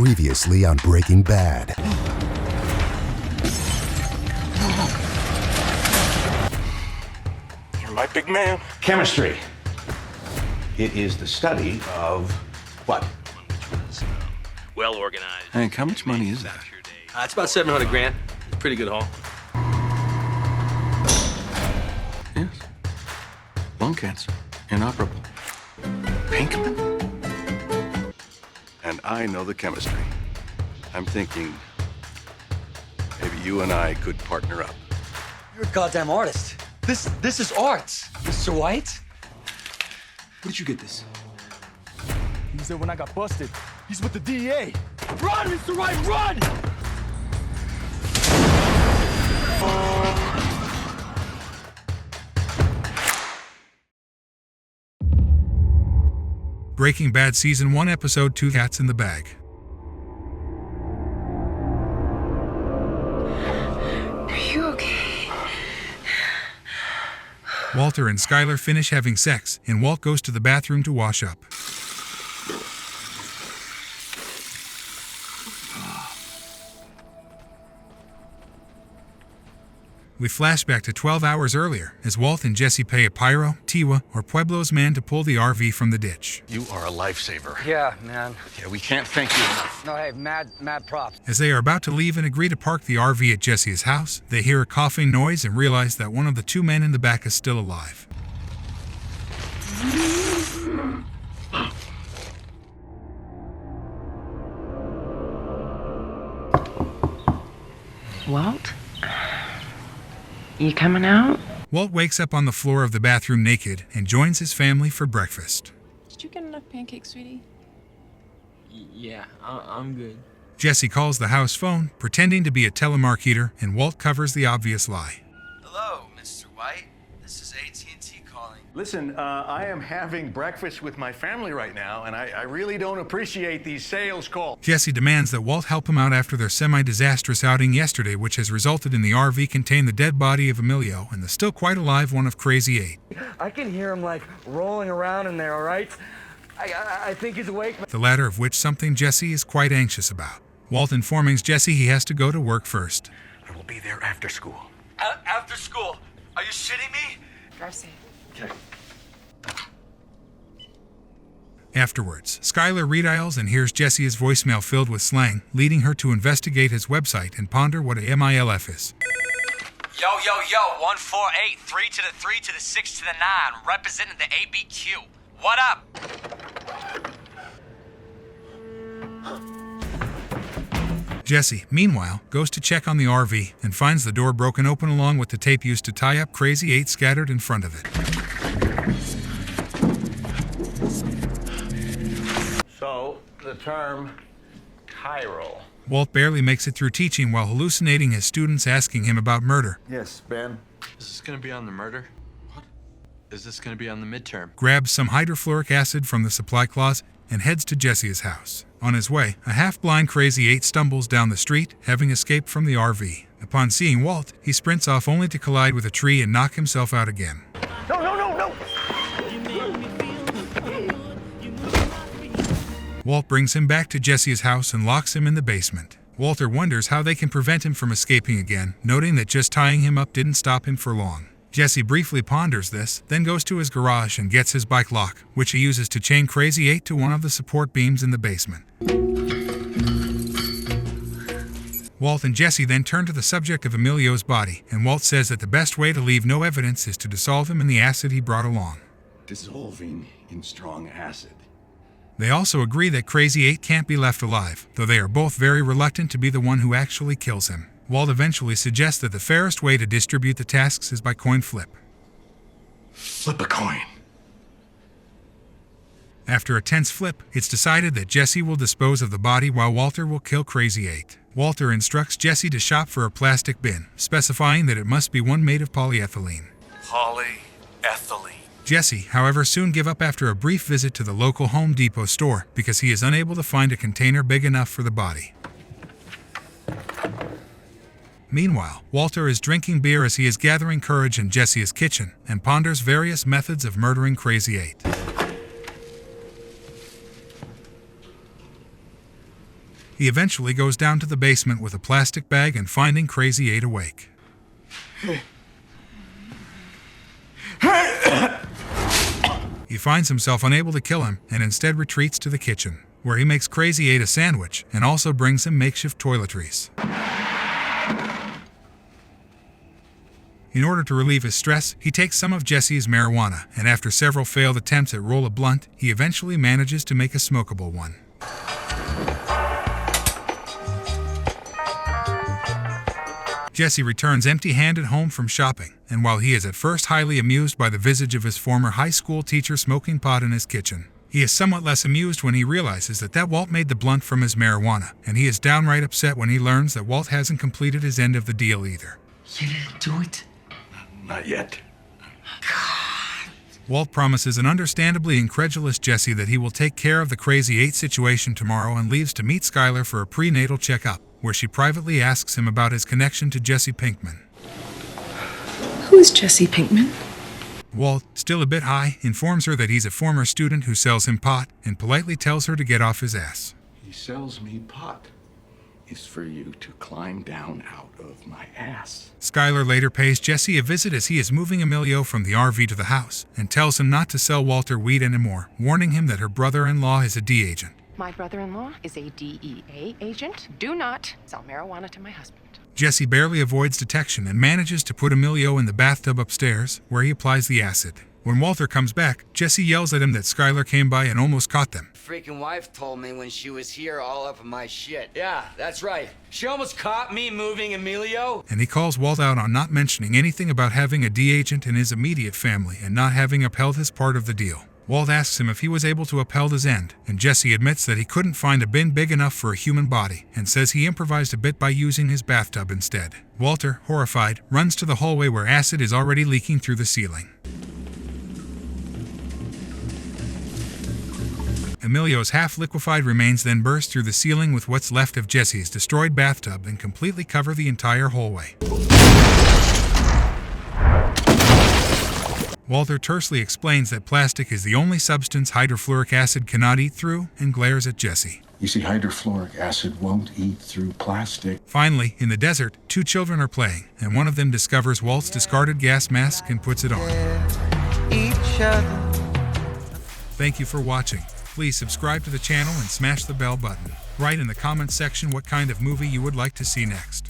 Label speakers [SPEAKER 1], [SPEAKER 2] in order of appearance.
[SPEAKER 1] Previously on Breaking Bad.
[SPEAKER 2] You're my big man.
[SPEAKER 3] Chemistry. It is the study of what?
[SPEAKER 4] Well organized.
[SPEAKER 5] Hank, how much money is that?
[SPEAKER 4] It's about $700,000. Pretty good haul.
[SPEAKER 5] Yes. Lung cancer. Inoperable. Pinkman? And I know the chemistry. I'm thinking maybe you and I could partner up.
[SPEAKER 6] You're a goddamn artist. This is art, Mr. White.
[SPEAKER 7] Where did you get this? He was there when I got busted. He's with the DEA. Run, Mr. White, run!
[SPEAKER 8] Breaking Bad Season 1, Episode 2, Cats in the Bag.
[SPEAKER 9] Are you okay?
[SPEAKER 8] Walter and Skyler finish having sex, and Walt goes to the bathroom to wash up. We flash back to 12 hours earlier, as Walt and Jesse pay a Pyro, Tiwa, or Pueblo's man to pull the RV from the ditch.
[SPEAKER 5] You are a lifesaver.
[SPEAKER 6] Yeah, man.
[SPEAKER 5] Yeah, we can't thank you enough.
[SPEAKER 6] No, hey, mad props.
[SPEAKER 8] As they are about to leave and agree to park the RV at Jesse's house, they hear a coughing noise and realize that one of the two men in the back is still alive.
[SPEAKER 9] Walt? You coming out?
[SPEAKER 8] Walt wakes up on the floor of the bathroom naked and joins his family for breakfast.
[SPEAKER 10] Did you get enough pancakes, sweetie?
[SPEAKER 7] Yeah, I'm good.
[SPEAKER 8] Jesse calls the house phone, pretending to be a telemarketer, and Walt covers the obvious lie.
[SPEAKER 6] Hello, Mr. White. This is AT&T calling.
[SPEAKER 3] Listen, I am having breakfast with my family right now, and I really don't appreciate these sales calls.
[SPEAKER 8] Jesse demands that Walt help him out after their semi-disastrous outing yesterday, which has resulted in the RV contain the dead body of Emilio and the still quite alive one of Crazy 8.
[SPEAKER 6] I can hear him, rolling around in there, all right? I think he's awake.
[SPEAKER 8] The latter of which something Jesse is quite anxious about. Walt informing Jesse he has to go to work first.
[SPEAKER 3] I will be there after school.
[SPEAKER 6] After school? Are you shitting me?
[SPEAKER 10] Drive safe.
[SPEAKER 3] Okay.
[SPEAKER 8] Afterwards, Skyler redials and hears Jesse's voicemail filled with slang, leading her to investigate his website and ponder what a MILF is.
[SPEAKER 6] Yo, 148, 3 to the 3 to the 6 to the 9, representing the ABQ. What up?
[SPEAKER 8] Jesse, meanwhile, goes to check on the RV and finds the door broken open along with the tape used to tie up Crazy 8 scattered in front of it.
[SPEAKER 3] So, the term chiral.
[SPEAKER 8] Walt barely makes it through teaching while hallucinating his students asking him about murder.
[SPEAKER 3] Yes, Ben.
[SPEAKER 5] Is this going to be on the murder? What? Is this going to be on the midterm?
[SPEAKER 8] Grabs some hydrofluoric acid from the supply closet and heads to Jesse's house. On his way, a half-blind Crazy 8 stumbles down the street, having escaped from the RV. Upon seeing Walt, he sprints off only to collide with a tree and knock himself out again.
[SPEAKER 3] No!
[SPEAKER 8] Walt brings him back to Jesse's house and locks him in the basement. Walter wonders how they can prevent him from escaping again, noting that just tying him up didn't stop him for long. Jesse briefly ponders this, then goes to his garage and gets his bike lock, which he uses to chain Crazy 8 to one of the support beams in the basement. Walt and Jesse then turn to the subject of Emilio's body, and Walt says that the best way to leave no evidence is to dissolve him in the acid he brought along.
[SPEAKER 5] Dissolving in strong acid.
[SPEAKER 8] They also agree that Crazy 8 can't be left alive, though they are both very reluctant to be the one who actually kills him. Walt eventually suggests that the fairest way to distribute the tasks is by coin flip.
[SPEAKER 5] Flip a coin.
[SPEAKER 8] After a tense flip, it's decided that Jesse will dispose of the body while Walter will kill Crazy 8. Walter instructs Jesse to shop for a plastic bin, specifying that it must be one made of polyethylene.
[SPEAKER 2] Polyethylene.
[SPEAKER 8] Jesse, however, soon gives up after a brief visit to the local Home Depot store because he is unable to find a container big enough for the body. Meanwhile, Walter is drinking beer as he is gathering courage in Jesse's kitchen and ponders various methods of murdering Crazy 8. He eventually goes down to the basement with a plastic bag and finding Crazy 8 awake. He finds himself unable to kill him and instead retreats to the kitchen, where he makes Crazy 8 a sandwich and also brings him makeshift toiletries. In order to relieve his stress, he takes some of Jesse's marijuana, and after several failed attempts at roll a blunt, he eventually manages to make a smokable one. Jesse returns empty-handed home from shopping, and while he is at first highly amused by the visage of his former high school teacher smoking pot in his kitchen, he is somewhat less amused when he realizes that Walt made the blunt from his marijuana, and he is downright upset when he learns that Walt hasn't completed his end of the deal either.
[SPEAKER 7] You didn't do it?
[SPEAKER 5] Not yet.
[SPEAKER 8] Walt promises an understandably incredulous Jesse that he will take care of the Crazy 8 situation tomorrow and leaves to meet Skylar for a prenatal checkup, where she privately asks him about his connection to Jesse Pinkman.
[SPEAKER 9] Who is Jesse Pinkman?
[SPEAKER 8] Walt, still a bit high, informs her that he's a former student who sells him pot and politely tells her to get off his ass.
[SPEAKER 5] He sells me pot. It's for you to climb down out of my ass.
[SPEAKER 8] Skylar later pays Jesse a visit as he is moving Emilio from the RV to the house and tells him not to sell Walter weed anymore, warning him that her brother-in-law is a D agent.
[SPEAKER 11] My brother-in-law is a DEA agent. Do not sell marijuana to my husband.
[SPEAKER 8] Jesse barely avoids detection and manages to put Emilio in the bathtub upstairs, where he applies the acid. When Walter comes back, Jesse yells at him that Skylar came by and almost caught them.
[SPEAKER 6] Freaking wife told me when she was here all up in my shit. Yeah, that's right. She almost caught me moving Emilio.
[SPEAKER 8] And he calls Walt out on not mentioning anything about having a D agent in his immediate family and not having upheld his part of the deal. Walt asks him if he was able to uphold his end, and Jesse admits that he couldn't find a bin big enough for a human body, and says he improvised a bit by using his bathtub instead. Walter, horrified, runs to the hallway where acid is already leaking through the ceiling. Emilio's half-liquefied remains then burst through the ceiling with what's left of Jesse's destroyed bathtub and completely cover the entire hallway. Walter tersely explains that plastic is the only substance hydrofluoric acid cannot eat through and glares at Jesse.
[SPEAKER 12] You see, hydrofluoric acid won't eat through plastic.
[SPEAKER 8] Finally, in the desert, two children are playing, and one of them discovers Walt's discarded gas mask and puts it on. Thank you for watching. Please subscribe to the channel and smash the bell button. Write in the comments section what kind of movie you would like to see next.